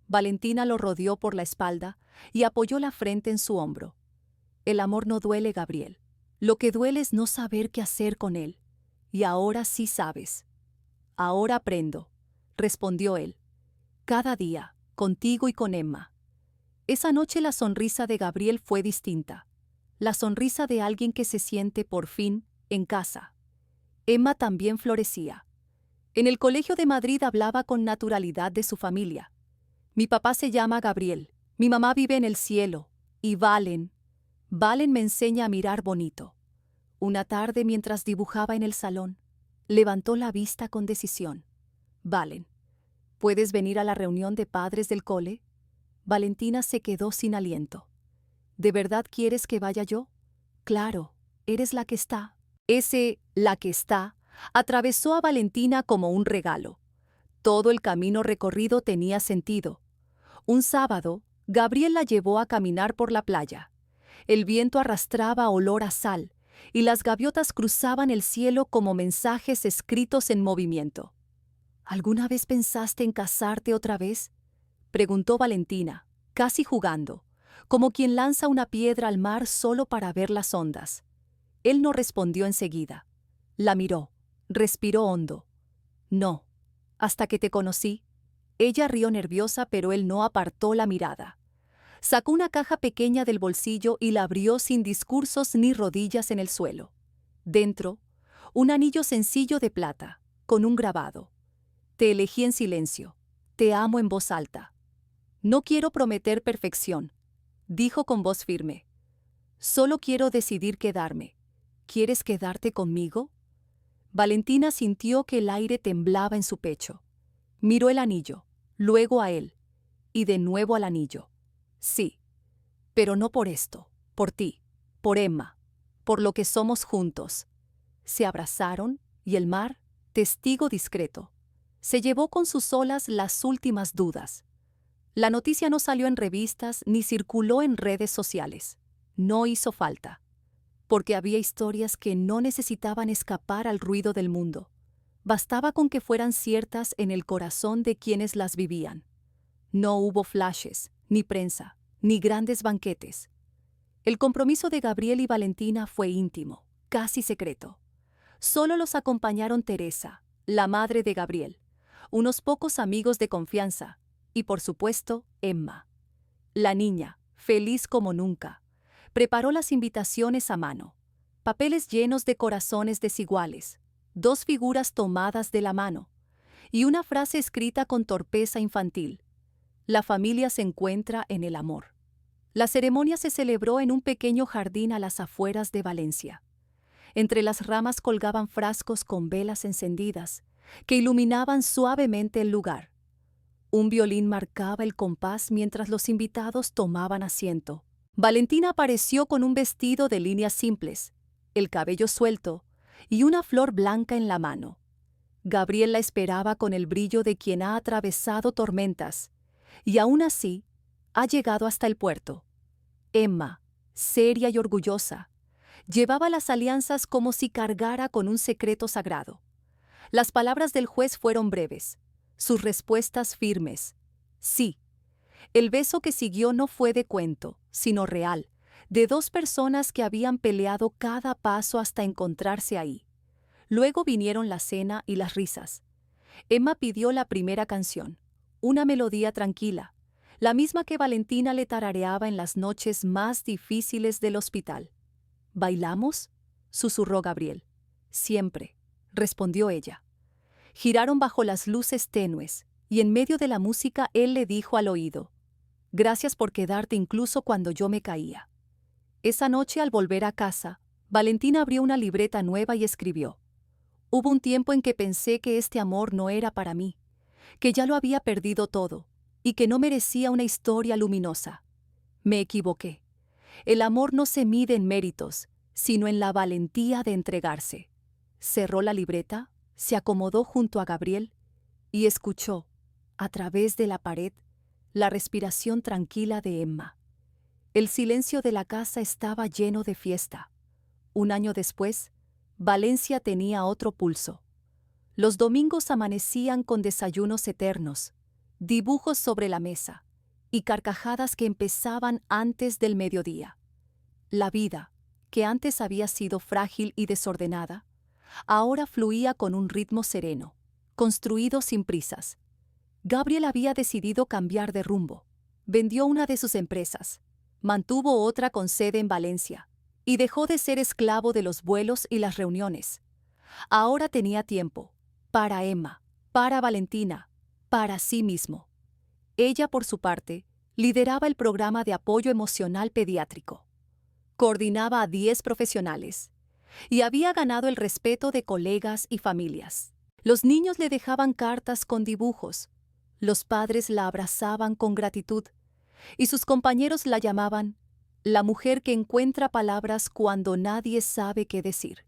Valentina lo rodeó por la espalda y apoyó la frente en su hombro. «El amor no duele, Gabriel. Lo que duele es no saber qué hacer con él. Y ahora sí sabes». «Ahora aprendo», respondió él. «Cada día, contigo y con Emma». Esa noche la sonrisa de Gabriel fue distinta. La sonrisa de alguien que se siente, por fin, en casa. Emma también florecía. En el colegio de Madrid hablaba con naturalidad de su familia. «Mi papá se llama Gabriel, mi mamá vive en el cielo, y Valen me enseña a mirar bonito». Una tarde, mientras dibujaba en el salón, levantó la vista con decisión. «Valen, ¿puedes venir a la reunión de padres del cole?». Valentina se quedó sin aliento. «¿De verdad quieres que vaya yo?». «Claro, eres la que está». Ese «la que está» atravesó a Valentina como un regalo. Todo el camino recorrido tenía sentido. Un sábado, Gabriel la llevó a caminar por la playa. El viento arrastraba olor a sal, y las gaviotas cruzaban el cielo como mensajes escritos en movimiento. «¿Alguna vez pensaste en casarte otra vez?», preguntó Valentina, casi jugando, como quien lanza una piedra al mar solo para ver las ondas. Él no respondió enseguida. La miró, respiró hondo. «No, hasta que te conocí». Ella rió nerviosa, pero él no apartó la mirada. Sacó una caja pequeña del bolsillo y la abrió sin discursos ni rodillas en el suelo. Dentro, un anillo sencillo de plata, con un grabado. «Te elegí en silencio. Te amo en voz alta». «No quiero prometer perfección», dijo con voz firme. «Solo quiero decidir quedarme. ¿Quieres quedarte conmigo?». Valentina sintió que el aire temblaba en su pecho. Miró el anillo, luego a él, y de nuevo al anillo. «Sí, pero no por esto, por ti, por Emma, por lo que somos juntos». Se abrazaron y el mar, testigo discreto, se llevó con sus olas las últimas dudas. La noticia no salió en revistas ni circuló en redes sociales. No hizo falta, porque había historias que no necesitaban escapar al ruido del mundo. Bastaba con que fueran ciertas en el corazón de quienes las vivían. No hubo flashes, ni prensa, ni grandes banquetes. El compromiso de Gabriel y Valentina fue íntimo, casi secreto. Solo los acompañaron Teresa, la madre de Gabriel, unos pocos amigos de confianza, y por supuesto, Emma. La niña, feliz como nunca, preparó las invitaciones a mano, papeles llenos de corazones desiguales, 2 figuras tomadas de la mano, y una frase escrita con torpeza infantil: «La familia se encuentra en el amor». La ceremonia se celebró en un pequeño jardín a las afueras de Valencia. Entre las ramas colgaban frascos con velas encendidas, que iluminaban suavemente el lugar. Un violín marcaba el compás mientras los invitados tomaban asiento. Valentina apareció con un vestido de líneas simples, el cabello suelto y una flor blanca en la mano. Gabriel la esperaba con el brillo de quien ha atravesado tormentas, y aún así ha llegado hasta el puerto. Emma, seria y orgullosa, llevaba las alianzas como si cargara con un secreto sagrado. Las palabras del juez fueron breves, sus respuestas firmes. Sí. El beso que siguió no fue de cuento, sino real, de 2 personas que habían peleado cada paso hasta encontrarse ahí. Luego vinieron la cena y las risas. Emma pidió la primera canción, una melodía tranquila, la misma que Valentina le tarareaba en las noches más difíciles del hospital. «¿Bailamos?», susurró Gabriel. «Siempre», respondió ella. Giraron bajo las luces tenues, y en medio de la música él le dijo al oído: «Gracias por quedarte incluso cuando yo me caía». Esa noche, al volver a casa, Valentina abrió una libreta nueva y escribió: «Hubo un tiempo en que pensé que este amor no era para mí, que ya lo había perdido todo, y que no merecía una historia luminosa. Me equivoqué. El amor no se mide en méritos, sino en la valentía de entregarse. Cerró la libreta, se acomodó junto a Gabriel y escuchó, a través de la pared, la respiración tranquila de Emma. El silencio de la casa estaba lleno de fiesta. Un año después, Valencia tenía otro pulso. Los domingos amanecían con desayunos eternos, dibujos sobre la mesa y carcajadas que empezaban antes del mediodía. La vida, que antes había sido frágil y desordenada, ahora fluía con un ritmo sereno, construido sin prisas. Gabriel había decidido cambiar de rumbo. Vendió una de sus empresas, mantuvo otra con sede en Valencia y dejó de ser esclavo de los vuelos y las reuniones. Ahora tenía tiempo para Emma, para Valentina, para sí mismo. Ella, por su parte, lideraba el programa de apoyo emocional pediátrico. Coordinaba a 10 profesionales y había ganado el respeto de colegas y familias. Los niños le dejaban cartas con dibujos, los padres la abrazaban con gratitud y sus compañeros la llamaban la mujer que encuentra palabras cuando nadie sabe qué decir.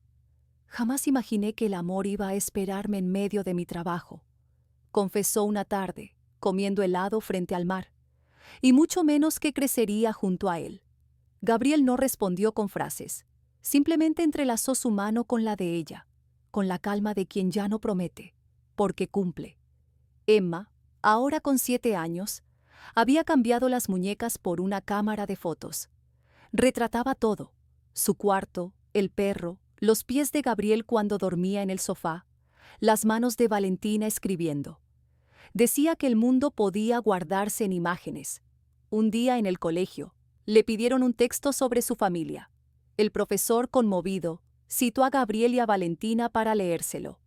Jamás imaginé que el amor iba a esperarme en medio de mi trabajo, confesó una tarde, comiendo helado frente al mar, y mucho menos que crecería junto a él. Gabriel no respondió con frases, simplemente entrelazó su mano con la de ella, con la calma de quien ya no promete, porque cumple. Emma, ahora con 7 años, había cambiado las muñecas por una cámara de fotos. Retrataba todo, su cuarto, el perro, los pies de Gabriel cuando dormía en el sofá, las manos de Valentina escribiendo. Decía que el mundo podía guardarse en imágenes. Un día en el colegio, le pidieron un texto sobre su familia. El profesor, conmovido, citó a Gabriel y a Valentina para leérselo.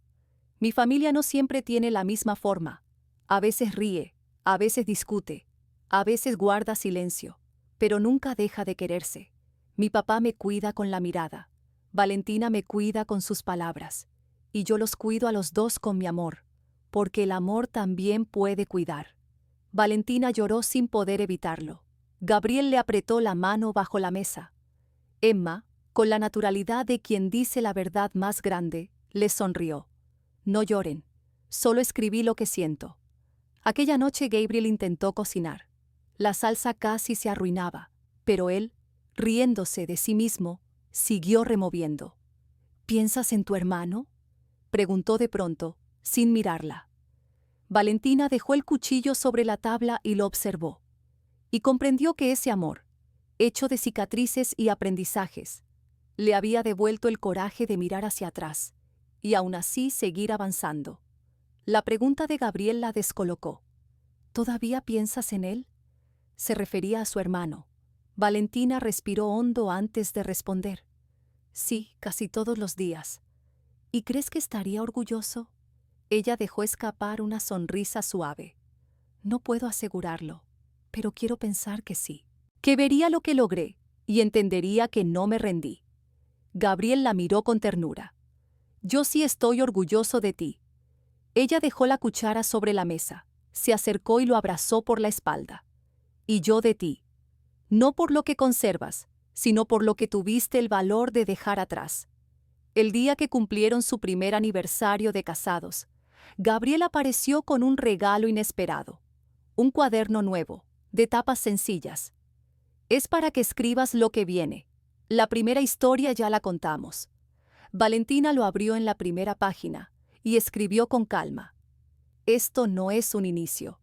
Mi familia no siempre tiene la misma forma. A veces ríe, a veces discute, a veces guarda silencio, pero nunca deja de quererse. Mi papá me cuida con la mirada. Valentina me cuida con sus palabras. Y yo los cuido a los dos con mi amor, porque el amor también puede cuidar. Valentina lloró sin poder evitarlo. Gabriel le apretó la mano bajo la mesa. Emma, con la naturalidad de quien dice la verdad más grande, le sonrió. No lloren, solo escribí lo que siento. Aquella noche Gabriel intentó cocinar. La salsa casi se arruinaba, pero él, riéndose de sí mismo, siguió removiendo. ¿Piensas en tu hermano?, preguntó de pronto, sin mirarla. Valentina dejó el cuchillo sobre la tabla y lo observó. Y comprendió que ese amor, hecho de cicatrices y aprendizajes, le había devuelto el coraje de mirar hacia atrás y aún así seguir avanzando. La pregunta de Gabriel la descolocó. ¿Todavía piensas en él? Se refería a su hermano. Valentina respiró hondo antes de responder. Sí, casi todos los días. ¿Y crees que estaría orgulloso? Ella dejó escapar una sonrisa suave. No puedo asegurarlo, pero quiero pensar que sí. Que vería lo que logré y entendería que no me rendí. Gabriel la miró con ternura. Yo sí estoy orgulloso de ti. Ella dejó la cuchara sobre la mesa, se acercó y lo abrazó por la espalda. Y yo de ti. No por lo que conservas, sino por lo que tuviste el valor de dejar atrás. El día que cumplieron su primer aniversario de casados, Gabriel apareció con un regalo inesperado. Un cuaderno nuevo, de tapas sencillas. Es para que escribas lo que viene. La primera historia ya la contamos. Valentina lo abrió en la primera página y escribió con calma. Esto no es un inicio,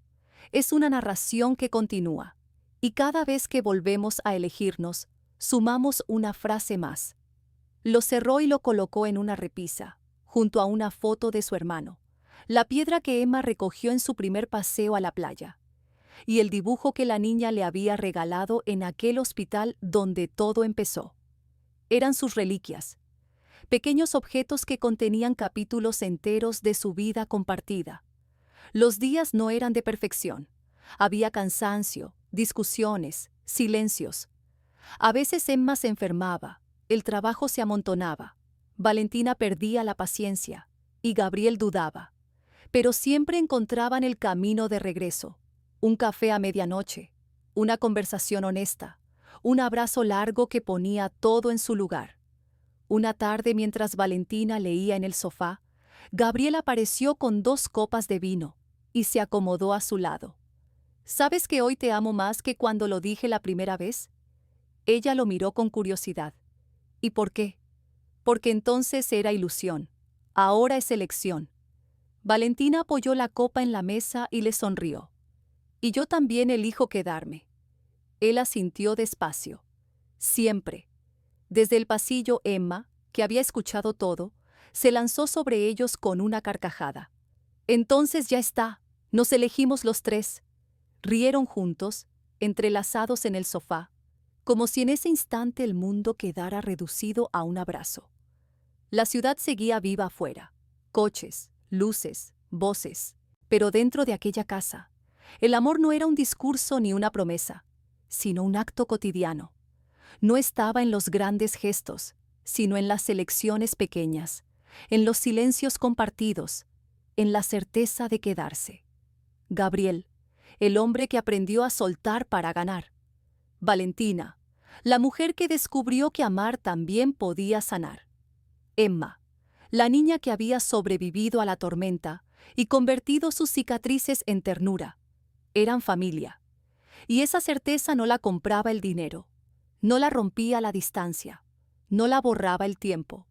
es una narración que continúa. Y cada vez que volvemos a elegirnos, sumamos una frase más. Lo cerró y lo colocó en una repisa, junto a una foto de su hermano, la piedra que Emma recogió en su primer paseo a la playa, y el dibujo que la niña le había regalado en aquel hospital donde todo empezó. Eran sus reliquias, pequeños objetos que contenían capítulos enteros de su vida compartida. Los días no eran de perfección. Había cansancio, discusiones, silencios. A veces Emma se enfermaba, el trabajo se amontonaba, Valentina perdía la paciencia y Gabriel dudaba. Pero siempre encontraban el camino de regreso. Un café a medianoche, una conversación honesta, un abrazo largo que ponía todo en su lugar. Una tarde, mientras Valentina leía en el sofá, Gabriel apareció con 2 copas de vino y se acomodó a su lado. ¿Sabes que hoy te amo más que cuando lo dije la primera vez? Ella lo miró con curiosidad. ¿Y por qué? Porque entonces era ilusión. Ahora es elección. Valentina apoyó la copa en la mesa y le sonrió. Y yo también elijo quedarme. Él asintió despacio. Siempre. Desde el pasillo, Emma, que había escuchado todo, se lanzó sobre ellos con una carcajada. Entonces ya está. Nos elegimos los 3. Rieron juntos, entrelazados en el sofá, como si en ese instante el mundo quedara reducido a un abrazo. La ciudad seguía viva afuera. Coches, luces, voces. Pero dentro de aquella casa, el amor no era un discurso ni una promesa, sino un acto cotidiano. No estaba en los grandes gestos, sino en las elecciones pequeñas, en los silencios compartidos, en la certeza de quedarse. Gabriel, el hombre que aprendió a soltar para ganar. Valentina, la mujer que descubrió que amar también podía sanar. Emma, la niña que había sobrevivido a la tormenta y convertido sus cicatrices en ternura. Eran familia. Y esa certeza no la compraba el dinero, no la rompía la distancia, no la borraba el tiempo.